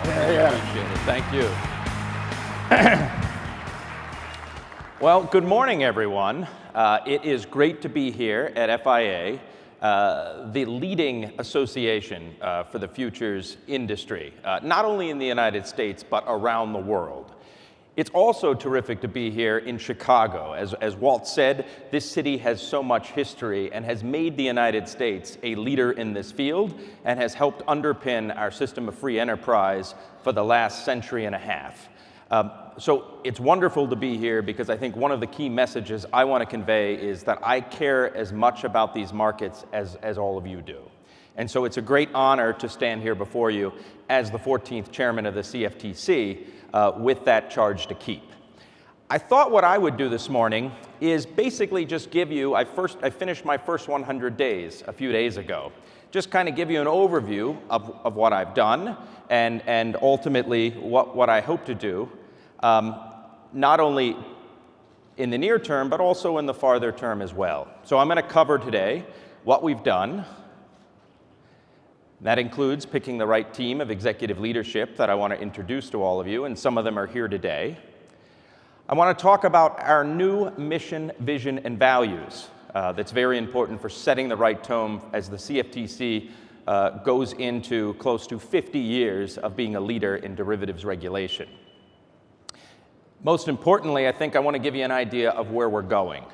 Appreciate it. Thank you. Well, good morning, everyone. It is great to be here at FIA, the leading association for the futures industry, not only in the United States, but around the world. It's also terrific to be here in Chicago. As Walt said, this city has so much history and has made the United States a leader in this field and has helped underpin our system of free enterprise for the last century and a half. So it's wonderful to be here because I think one of the key messages I want to convey is that I care as much about these markets as all of you do. And so it's a great honor to stand here before you as the 14th chairman of the CFTC with that charge to keep. I thought what I would do this morning is basically just give you, I finished my first 100 days a few days ago, just kind of give you an overview of what I've done and ultimately what I hope to do, not only in the near term, but also in the farther term as well. So I'm going to cover today what we've done. That includes picking the right team of executive leadership that I want to introduce to all of you, and some of them are here today. I want to talk about our new mission, vision, and values. That's very important for setting the right tone as the CFTC goes into close to 50 years of being a leader in derivatives regulation. Most importantly, I think I want to give you an idea of where we're going.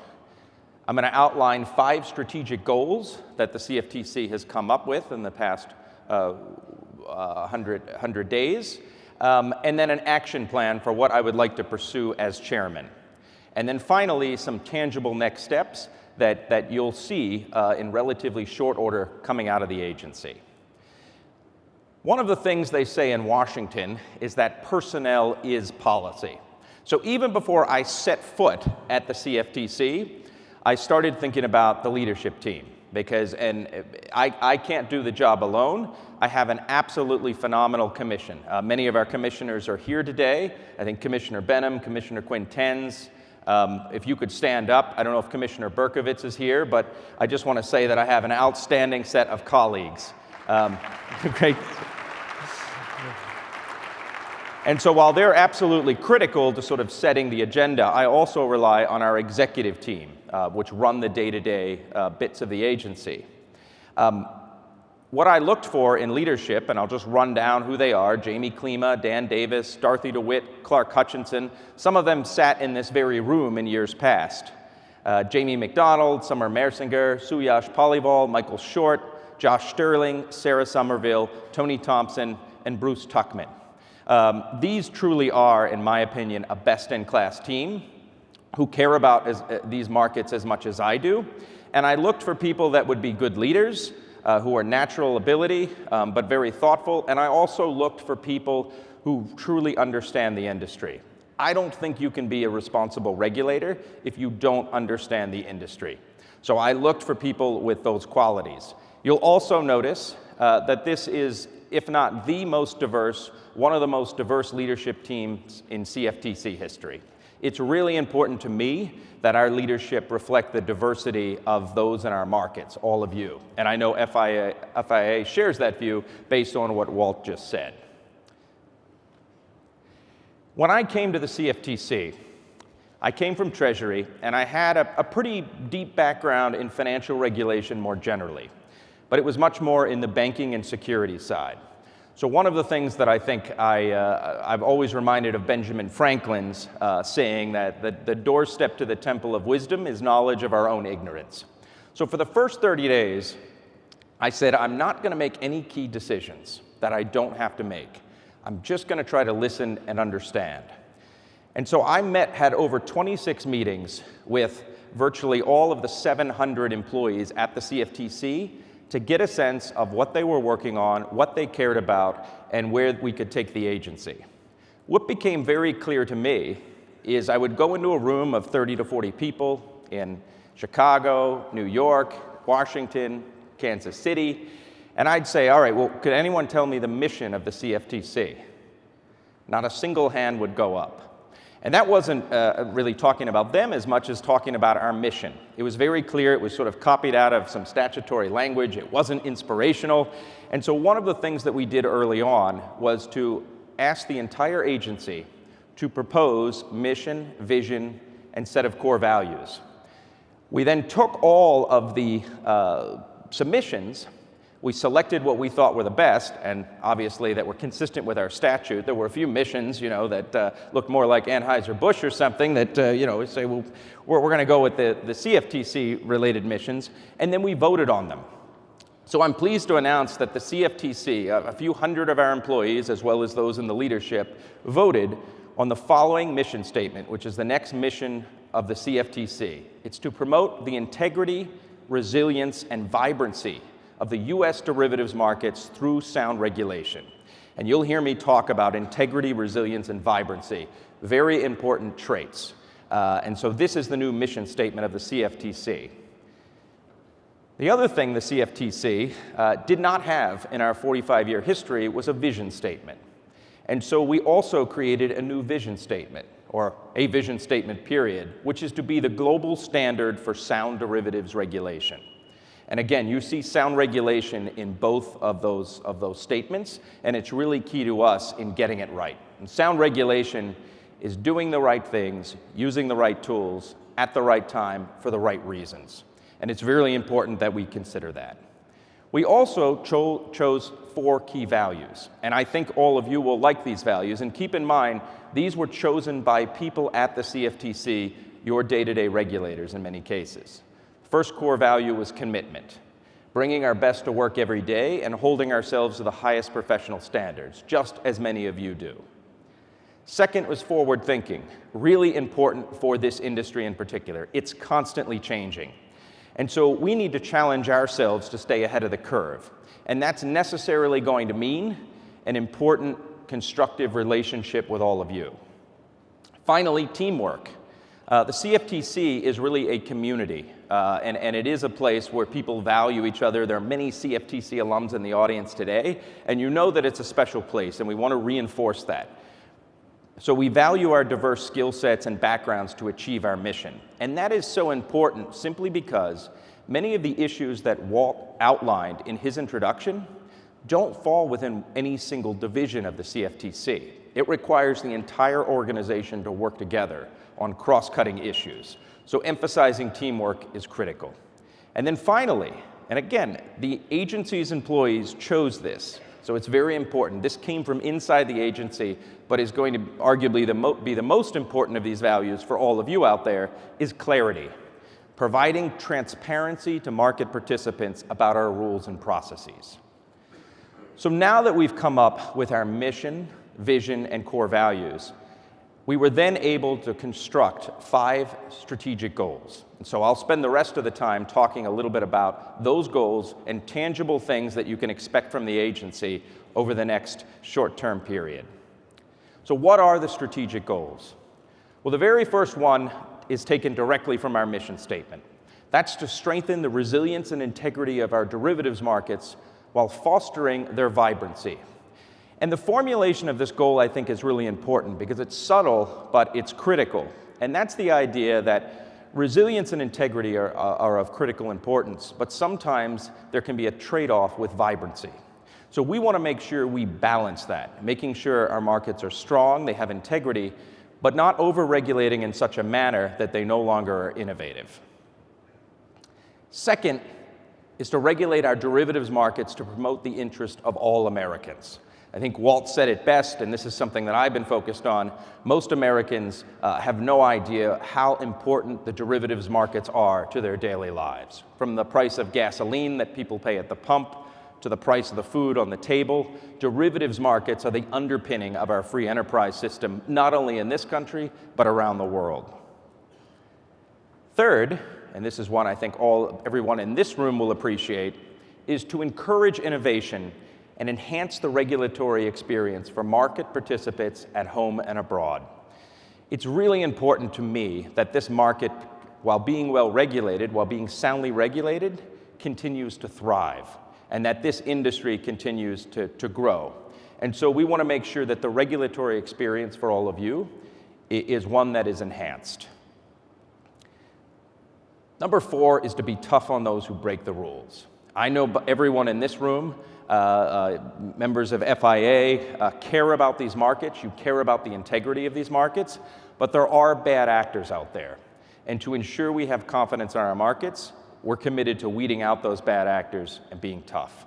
I'm going to outline 5 strategic goals that the CFTC has come up with in the past 100 days, and then an action plan for what I would like to pursue as chairman. And then finally, some tangible next steps that you'll see in relatively short order coming out of the agency. One of the things they say in Washington is that personnel is policy. So even before I set foot at the CFTC, I started thinking about the leadership team because I can't do the job alone. I have an absolutely phenomenal commission. Many of our commissioners are here today. I think Commissioner Benham, Commissioner Quintens. If you could stand up, I don't know if Commissioner Berkovitz is here, but I just want to say that I have an outstanding set of colleagues. Great. And so while they're absolutely critical to sort of setting the agenda, I also rely on our executive team, which run the day-to-day bits of the agency. What I looked for in leadership, and I'll just run down who they are: Jamie Klima, Dan Davis, Dorothy DeWitt, Clark Hutchinson. Some of them sat in this very room in years past. Jamie McDonald, Summer Mersinger, Suyash Palival, Michael Short, Josh Sterling, Sarah Somerville, Tony Thompson, and Bruce Tuckman. These truly are, in my opinion, a best-in-class team who care about these markets as much as I do. And I looked for people that would be good leaders, who are natural ability, but very thoughtful. And I also looked for people who truly understand the industry. I don't think you can be a responsible regulator if you don't understand the industry. So I looked for people with those qualities. You'll also notice that this is, if not the most diverse, one of the most diverse leadership teams in CFTC history. It's really important to me that our leadership reflect the diversity of those in our markets, all of you. And I know FIA shares that view based on what Walt just said. When I came to the CFTC, I came from Treasury, and I had a pretty deep background in financial regulation more generally. But it was much more in the banking and securities side. So one of the things that I think I've always reminded of Benjamin Franklin's saying that the doorstep to the temple of wisdom is knowledge of our own ignorance. So for the first 30 days, I said, I'm not going to make any key decisions that I don't have to make. I'm just going to try to listen and understand. And so I had over 26 meetings with virtually all of the 700 employees at the CFTC to get a sense of what they were working on, what they cared about, and where we could take the agency. What became very clear to me is I would go into a room of 30 to 40 people in Chicago, New York, Washington, Kansas City, and I'd say, all right, well, could anyone tell me the mission of the CFTC? Not a single hand would go up. And that wasn't really talking about them as much as talking about our mission. It was very clear. It was sort of copied out of some statutory language. It wasn't inspirational. And so one of the things that we did early on was to asked the entire agency to propose mission, vision, and set of core values. We then took all of the submissions, we selected what we thought were the best, and obviously that were consistent with our statute. There were a few missions, that looked more like Anheuser-Busch or something that, we say, well, we're going to go with the CFTC-related missions, and then we voted on them. So I'm pleased to announce that the CFTC, a few hundred of our employees, as well as those in the leadership, voted on the following mission statement, which is the next mission of the CFTC. It's to promote the integrity, resilience, and vibrancy of the U.S. derivatives markets through sound regulation. And you'll hear me talk about integrity, resilience, and vibrancy, very important traits. And so this is the new mission statement of the CFTC. The other thing the CFTC did not have in our 45-year history was a vision statement. And so we also created a new vision statement, or a vision statement period, which is to be the global standard for sound derivatives regulation. And again, you see sound regulation in both of those statements, and it's really key to us in getting it right. And sound regulation is doing the right things, using the right tools, at the right time, for the right reasons. And it's really important that we consider that. We also chose 4 key values, and I think all of you will like these values. And keep in mind, these were chosen by people at the CFTC, your day-to-day regulators in many cases. First core value was commitment, bringing our best to work every day and holding ourselves to the highest professional standards, just as many of you do. Second was forward thinking, really important for this industry in particular. It's constantly changing. And so we need to challenge ourselves to stay ahead of the curve. And that's necessarily going to mean an important, constructive relationship with all of you. Finally, teamwork. The CFTC is really a community, and it is a place where people value each other. There are many CFTC alums in the audience today, and you know that it's a special place, and we want to reinforce that. So we value our diverse skill sets and backgrounds to achieve our mission. And that is so important simply because many of the issues that Walt outlined in his introduction don't fall within any single division of the CFTC. It requires the entire organization to work together on cross-cutting issues. So emphasizing teamwork is critical. And then finally, and again, the agency's employees chose this. So it's very important. This came from inside the agency, but is going to arguably be the most important of these values for all of you out there, is clarity. Providing transparency to market participants about our rules and processes. So now that we've come up with our mission, vision, and core values, we were then able to construct 5 strategic goals. And so I'll spend the rest of the time talking a little bit about those goals and tangible things that you can expect from the agency over the next short-term period. So what are the strategic goals? Well, the very first one is taken directly from our mission statement. That's to strengthen the resilience and integrity of our derivatives markets while fostering their vibrancy. And the formulation of this goal, I think, is really important because it's subtle, but it's critical. And that's the idea that resilience and integrity are of critical importance, but sometimes there can be a trade-off with vibrancy. So we want to make sure we balance that, making sure our markets are strong, they have integrity, but not over-regulating in such a manner that they no longer are innovative. Second is to regulate our derivatives markets to promote the interest of all Americans. I think Walt said it best, and this is something that I've been focused on. Most Americans have no idea how important the derivatives markets are to their daily lives. From the price of gasoline that people pay at the pump, to the price of the food on the table, derivatives markets are the underpinning of our free enterprise system, not only in this country, but around the world. Third, and this is one I think everyone in this room will appreciate, is to encourage innovation and enhance the regulatory experience for market participants at home and abroad. It's really important to me that this market, while being well regulated, while being soundly regulated, continues to thrive, and that this industry continues to grow. And so we want to make sure that the regulatory experience for all of you is one that is enhanced. Number 4 is to be tough on those who break the rules. I know everyone in this room members of FIA care about these markets. You care about the integrity of these markets, but there are bad actors out there. And to ensure we have confidence in our markets, we're committed to weeding out those bad actors and being tough.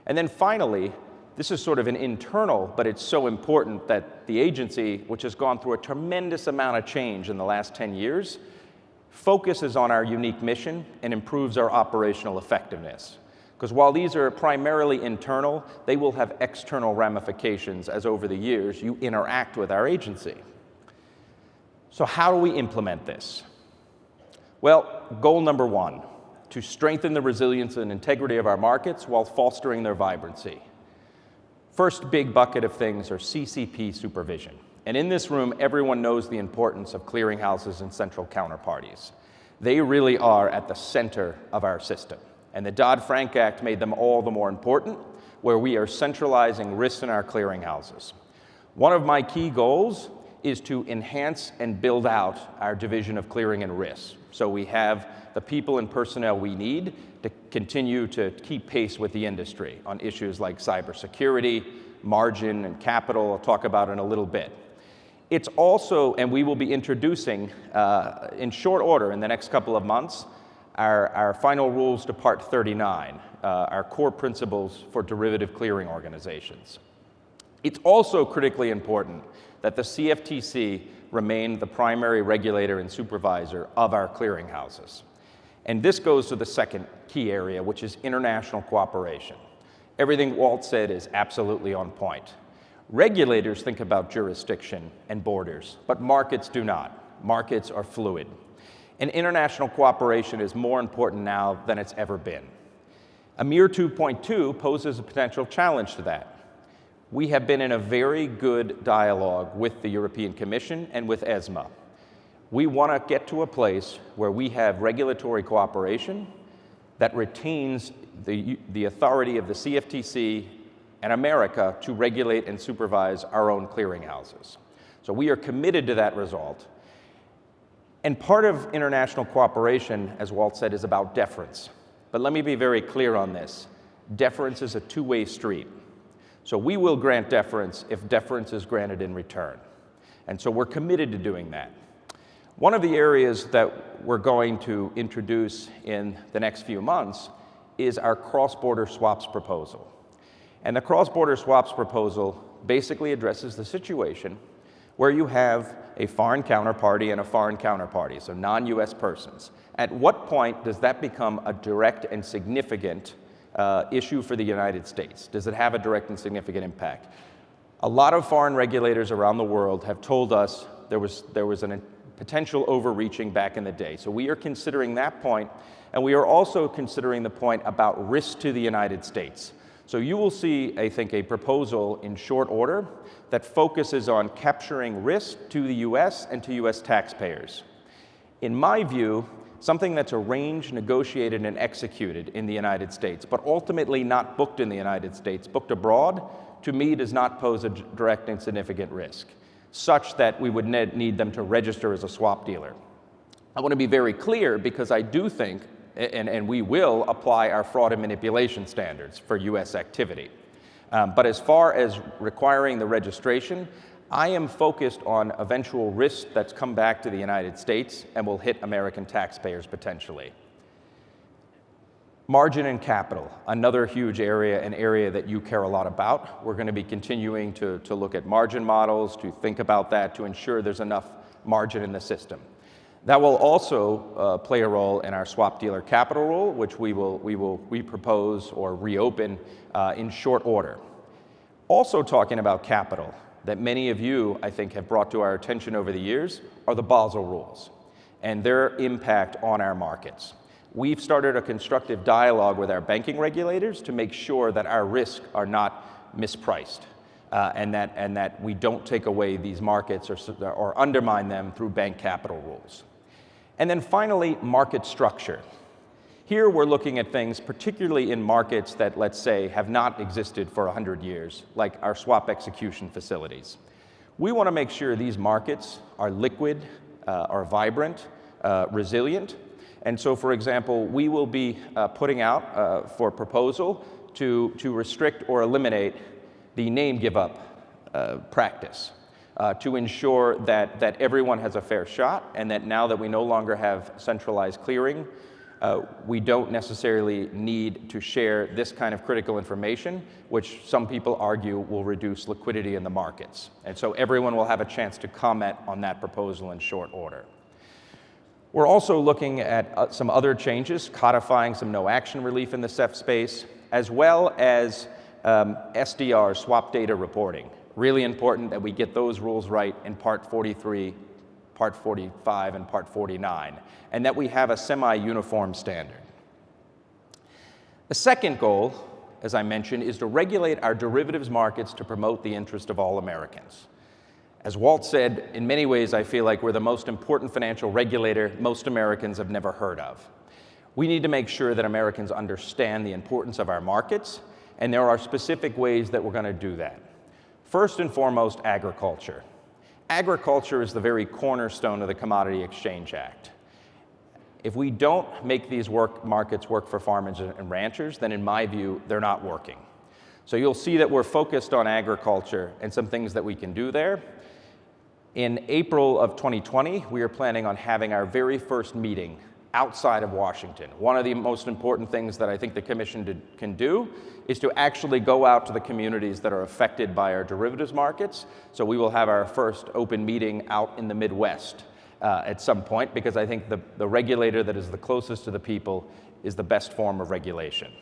And then finally, this is sort of an internal, but it's so important that the agency, which has gone through a tremendous amount of change in the last 10 years, focuses on our unique mission and improves our operational effectiveness. Because while these are primarily internal, they will have external ramifications as over the years you interact with our agency. So how do we implement this? Well, goal number one, to strengthen the resilience and integrity of our markets while fostering their vibrancy. First big bucket of things are CCP supervision. And in this room, everyone knows the importance of clearinghouses and central counterparties. They really are at the center of our system. And the Dodd-Frank Act made them all the more important, where we are centralizing risks in our clearinghouses. One of my key goals is to enhance and build out our division of clearing and risk. So we have the people and personnel we need to continue to keep pace with the industry on issues like cybersecurity, margin, and capital. I'll talk about in a little bit. It's also, and we will be introducing in short order in the next couple of months, our final rules to Part 39, our core principles for derivative clearing organizations. It's also critically important that the CFTC remain the primary regulator and supervisor of our clearinghouses. And this goes to the second key area, which is international cooperation. Everything Walt said is absolutely on point. Regulators think about jurisdiction and borders, but markets do not. Markets are fluid. And international cooperation is more important now than it's ever been. EMIR 2.2 poses a potential challenge to that. We have been in a very good dialogue with the European Commission and with ESMA. We want to get to a place where we have regulatory cooperation that retains the authority of the CFTC and America to regulate and supervise our own clearinghouses. So we are committed to that result. And part of international cooperation, as Walt said, is about deference. But let me be very clear on this. Deference is a two-way street. So we will grant deference if deference is granted in return. And so we're committed to doing that. One of the areas that we're going to introduce in the next few months is our cross-border swaps proposal. And the cross-border swaps proposal basically addresses the situation where you have a foreign counterparty and a foreign counterparty, so non-US persons. At what point does that become a direct and significant issue for the United States? Does it have a direct and significant impact? A lot of foreign regulators around the world have told us there was a potential overreaching back in the day. So we are considering that point, and we are also considering the point about risk to the United States. So you will see, I think, a proposal in short order that focuses on capturing risk to the US and to US taxpayers. In my view, something that's arranged, negotiated, and executed in the United States, but ultimately not booked in the United States, booked abroad, to me does not pose a direct and significant risk, such that we would need them to register as a swap dealer. I want to be very clear because I do think, and we will apply our fraud and manipulation standards for US activity. But as far as requiring the registration, I am focused on eventual risk that's come back to the United States and will hit American taxpayers potentially. Margin and capital, another huge area, an area that you care a lot about. We're going to be continuing to look at margin models, to think about that, to ensure there's enough margin in the system. That will also play a role in our swap dealer capital rule, which we propose or reopen in short order. Also talking about capital, that many of you, I think, have brought to our attention over the years are the Basel rules and their impact on our markets. We've started a constructive dialogue with our banking regulators to make sure that our risks are not mispriced and that we don't take away these markets or undermine them through bank capital rules. And then finally, market structure. Here we're looking at things, particularly in markets that, let's say, have not existed for 100 years, like our swap execution facilities. We want to make sure these markets are liquid, are vibrant, resilient. And so, for example, we will be putting out for proposal to restrict or eliminate the name give-up practice, to ensure that everyone has a fair shot, and that now that we no longer have centralized clearing, we don't necessarily need to share this kind of critical information, which some people argue will reduce liquidity in the markets. And so everyone will have a chance to comment on that proposal in short order. We're also looking at some other changes, codifying some no-action relief in the CEF space, as well as SDR, swap data reporting. Really important that we get those rules right in Part 43, Part 45, and Part 49, and that we have a semi-uniform standard. The second goal, as I mentioned, is to regulate our derivatives markets to promote the interest of all Americans. As Walt said, in many ways, I feel like we're the most important financial regulator most Americans have never heard of. We need to make sure that Americans understand the importance of our markets, and there are specific ways that we're going to do that. First and foremost, agriculture. Agriculture is the very cornerstone of the Commodity Exchange Act. If we don't make these markets work for farmers and ranchers, then in my view, they're not working. So you'll see that we're focused on agriculture and some things that we can do there. In April of 2020, we are planning on having our very first meeting outside of Washington. One of the most important things that I think the Commission can do is to actually go out to the communities that are affected by our derivatives markets. So we will have our first open meeting out in the Midwest at some point, because I think the regulator that is the closest to the people is the best form of regulation.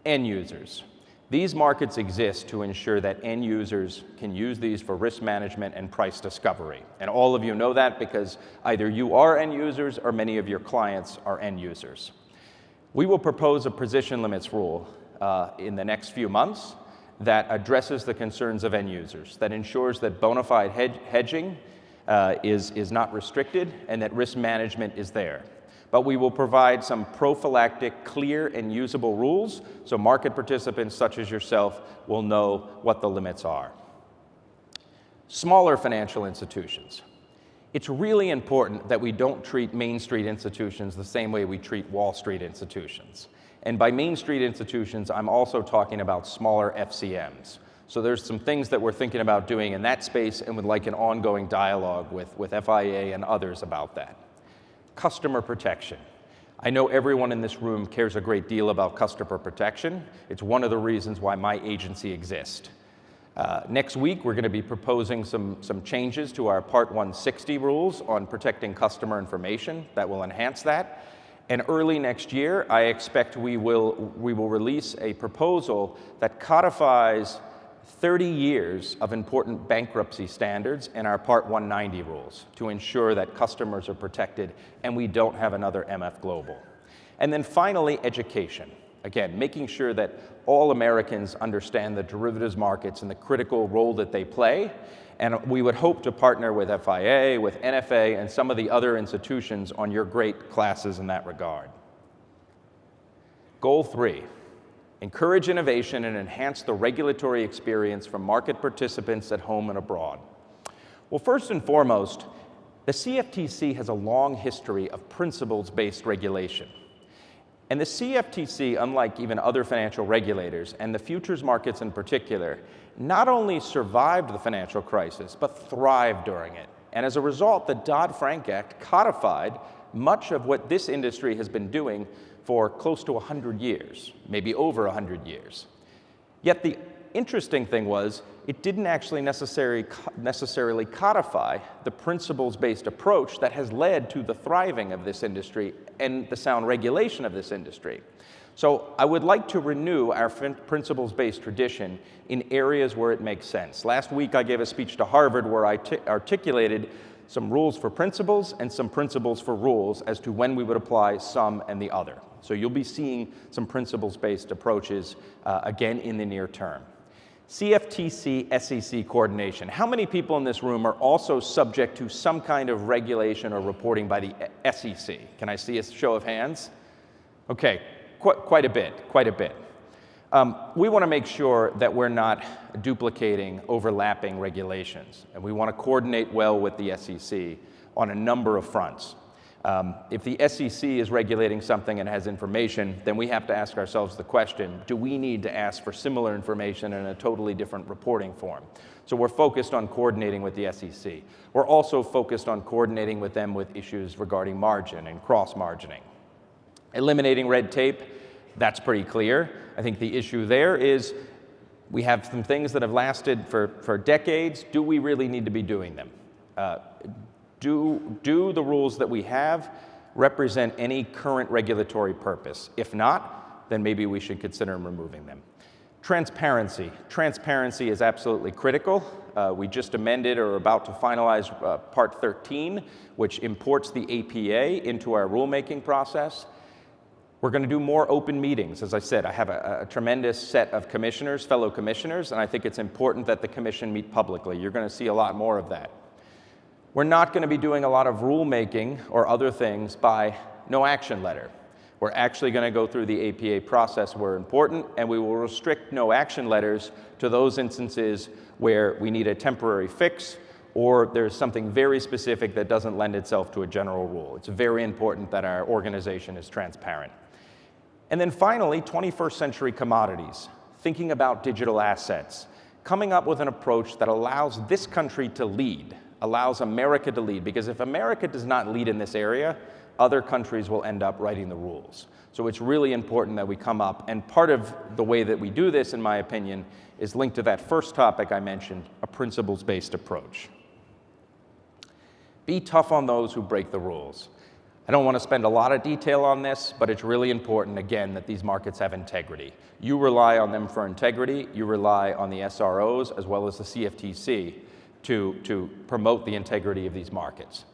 End users. These markets exist to ensure that end users can use these for risk management and price discovery. And all of you know that because either you are end users or many of your clients are end users. We will propose a position limits rule in the next few months that addresses the concerns of end users, that ensures that bona fide hedging is not restricted and that risk management is there. But we will provide some prophylactic, clear, and usable rules so market participants such as yourself will know what the limits are. Smaller financial institutions. It's really important that we don't treat Main Street institutions the same way we treat Wall Street institutions. And by Main Street institutions, I'm also talking about smaller FCMs. So there's some things that we're thinking about doing in that space and would like an ongoing dialogue with FIA and others about that. Customer protection. I know everyone in this room cares a great deal about customer protection. It's one of the reasons why my agency exists. Next week, we're going to be proposing some changes to our Part 160 rules on protecting customer information that will enhance that. And early next year, I expect we will release a proposal that codifies 30 years of important bankruptcy standards in our Part 190 rules to ensure that customers are protected and we don't have another MF Global. And then finally, education. Again, making sure that all Americans understand the derivatives markets and the critical role that they play. And we would hope to partner with FIA, with NFA, and some of the other institutions on your great classes in that regard. Goal 3. Encourage innovation and enhance the regulatory experience for market participants at home and abroad. Well, first and foremost, the CFTC has a long history of principles-based regulation. And the CFTC, unlike even other financial regulators, and the futures markets in particular, not only survived the financial crisis, but thrived during it. And as a result, the Dodd-Frank Act codified much of what this industry has been doing for close to 100 years, maybe over 100 years. Yet the interesting thing was, it didn't actually necessarily codify the principles-based approach that has led to the thriving of this industry and the sound regulation of this industry. So I would like to renew our principles-based tradition in areas where it makes sense. Last week I gave a speech to Harvard where I articulated some rules for principles and some principles for rules as to when we would apply some and the other. So you'll be seeing some principles-based approaches again in the near term. CFTC SEC coordination. How many people in this room are also subject to some kind of regulation or reporting by the SEC? Can I see a show of hands? Okay, quite a bit. We want to make sure that we're not duplicating overlapping regulations, and we want to coordinate well with the SEC on a number of fronts. If the SEC is regulating something and has information, then we have to ask ourselves the question, do we need to ask for similar information in a totally different reporting form? So we're focused on coordinating with the SEC. We're also focused on coordinating with them with issues regarding margin and cross-margining. Eliminating red tape, that's pretty clear. I think the issue there is we have some things that have lasted for decades. Do we really need to be doing them? Do the rules that we have represent any current regulatory purpose? If not, then maybe we should consider removing them. Transparency. Transparency is absolutely critical. We just amended or are about to finalize Part 13, which imports the APA into our rulemaking process. We're going to do more open meetings. As I said, I have a tremendous set of commissioners, fellow commissioners, and I think it's important that the commission meet publicly. You're going to see a lot more of that. We're not going to be doing a lot of rulemaking or other things by no action letter. We're actually going to go through the APA process where important, and we will restrict no action letters to those instances where we need a temporary fix or there's something very specific that doesn't lend itself to a general rule. It's very important that our organization is transparent. And then finally, 21st century commodities, thinking about digital assets, coming up with an approach that allows this country to lead, allows America to lead, because if America does not lead in this area, other countries will end up writing the rules. So it's really important that we come up, and part of the way that we do this, in my opinion, is linked to that first topic I mentioned, a principles-based approach. Be tough on those who break the rules. I don't want to spend a lot of detail on this, but it's really important, again, that these markets have integrity. You rely on them for integrity. You rely on the SROs as well as the CFTC to promote the integrity of these markets.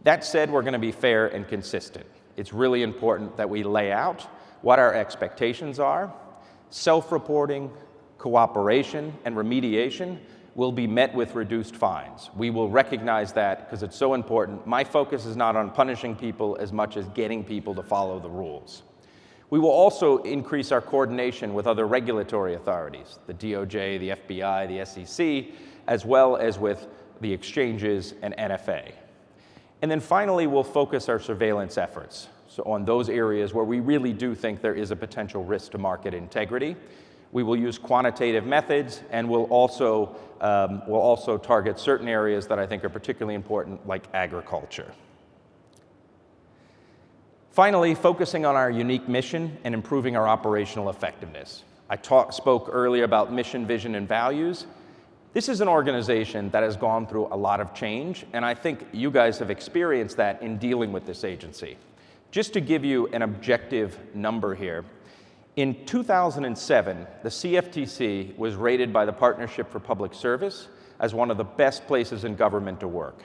That said, we're going to be fair and consistent. It's really important that we lay out what our expectations are. Self-reporting, cooperation, and remediation will be met with reduced fines. We will recognize that because it's so important. My focus is not on punishing people as much as getting people to follow the rules. We will also increase our coordination with other regulatory authorities, the DOJ, the FBI, the SEC, as well as with the exchanges and NFA. And then finally, we'll focus our surveillance efforts on those areas where we really do think there is a potential risk to market integrity. We will use quantitative methods, and we'll also target certain areas that I think are particularly important, like agriculture. Finally, focusing on our unique mission and improving our operational effectiveness. I spoke earlier about mission, vision, and values. This is an organization that has gone through a lot of change, and I think you guys have experienced that in dealing with this agency. Just to give you an objective number here, in 2007, the CFTC was rated by the Partnership for Public Service as one of the best places in government to work.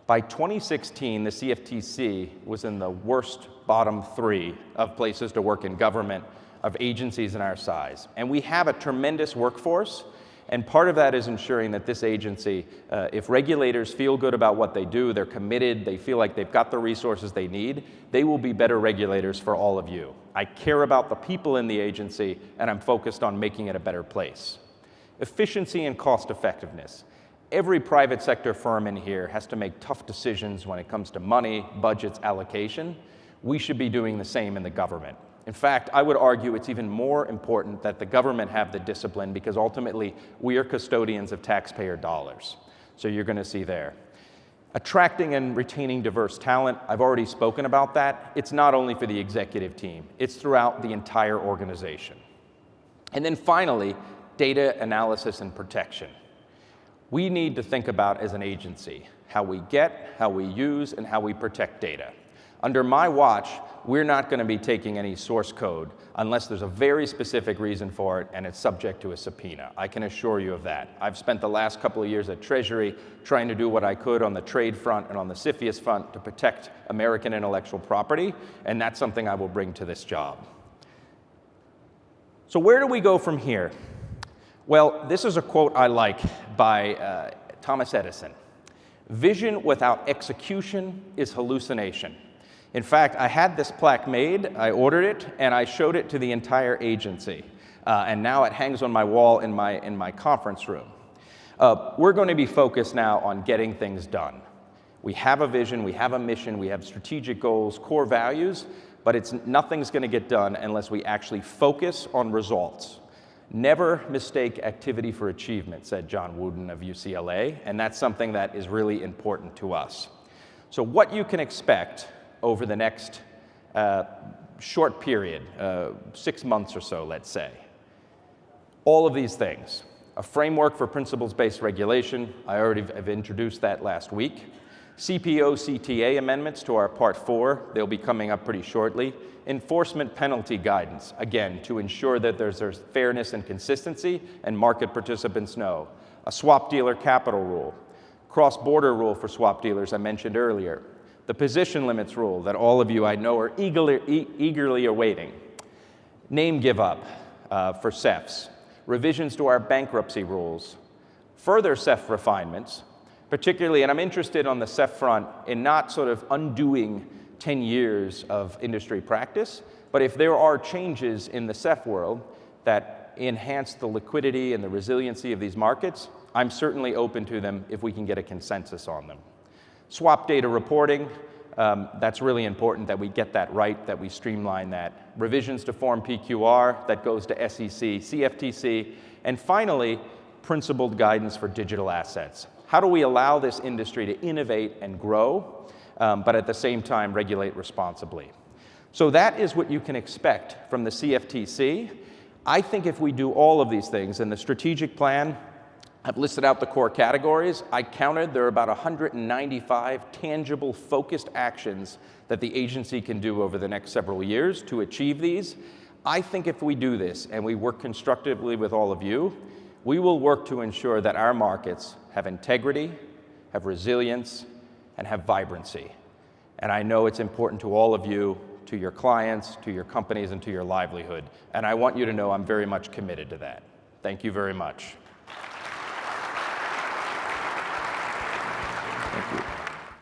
By 2016, the CFTC was in the worst bottom 3 of places to work in government of agencies in our size. And we have a tremendous workforce, and part of that is ensuring that this agency, if regulators feel good about what they do, they're committed, they feel like they've got the resources they need, they will be better regulators for all of you. I care about the people in the agency, and I'm focused on making it a better place. Efficiency and cost effectiveness. Every private sector firm in here has to make tough decisions when it comes to money, budgets, allocation. We should be doing the same in the government. In fact, I would argue it's even more important that the government have the discipline because ultimately we are custodians of taxpayer dollars. So you're going to see there. Attracting and retaining diverse talent, I've already spoken about that. It's not only for the executive team, it's throughout the entire organization. And then finally, data analysis and protection. We need to think about as an agency how we get, how we use, and how we protect data. Under my watch, we're not going to be taking any source code unless there's a very specific reason for it and it's subject to a subpoena. I can assure you of that. I've spent the last couple of years at Treasury trying to do what I could on the trade front and on the CFIUS front to protect American intellectual property, and that's something I will bring to this job. So where do we go from here? Well, this is a quote I like by Thomas Edison. Vision without execution is hallucination. In fact, I had this plaque made, I ordered it, and I showed it to the entire agency. And now it hangs on my wall in my conference room. We're going to be focused now on getting things done. We have a vision, we have a mission, we have strategic goals, core values, but nothing's going to get done unless we actually focus on results. Never mistake activity for achievement, said John Wooden of UCLA, and that's something that is really important to us. So what you can expect over the next short period, 6 months or so, let's say. All of these things. A framework for principles-based regulation. I already have introduced that last week. CPO/CTA amendments to our Part 4. They'll be coming up pretty shortly. Enforcement penalty guidance, again, to ensure that there's fairness and consistency and market participants know. A swap dealer capital rule. Cross-border rule for swap dealers I mentioned earlier. The position limits rule that all of you I know are eagerly awaiting. Name give up for CEFs. Revisions to our bankruptcy rules. Further CEF refinements, particularly, and I'm interested on the CEF front in not sort of undoing 10 years of industry practice, but if there are changes in the CEF world that enhance the liquidity and the resiliency of these markets, I'm certainly open to them if we can get a consensus on them. Swap data reporting, that's really important that we get that right, that we streamline that. Revisions to Form PQR, that goes to SEC, CFTC, and finally, principled guidance for digital assets. How do we allow this industry to innovate and grow, but at the same time regulate responsibly? So that is what you can expect from the CFTC. I think if we do all of these things, and the strategic plan, I've listed out the core categories. I counted there are about 195 tangible, focused actions that the agency can do over the next several years to achieve these. I think if we do this and we work constructively with all of you, we will work to ensure that our markets have integrity, have resilience, and have vibrancy. And I know it's important to all of you, to your clients, to your companies, and to your livelihood. And I want you to know I'm very much committed to that. Thank you very much. Thank you.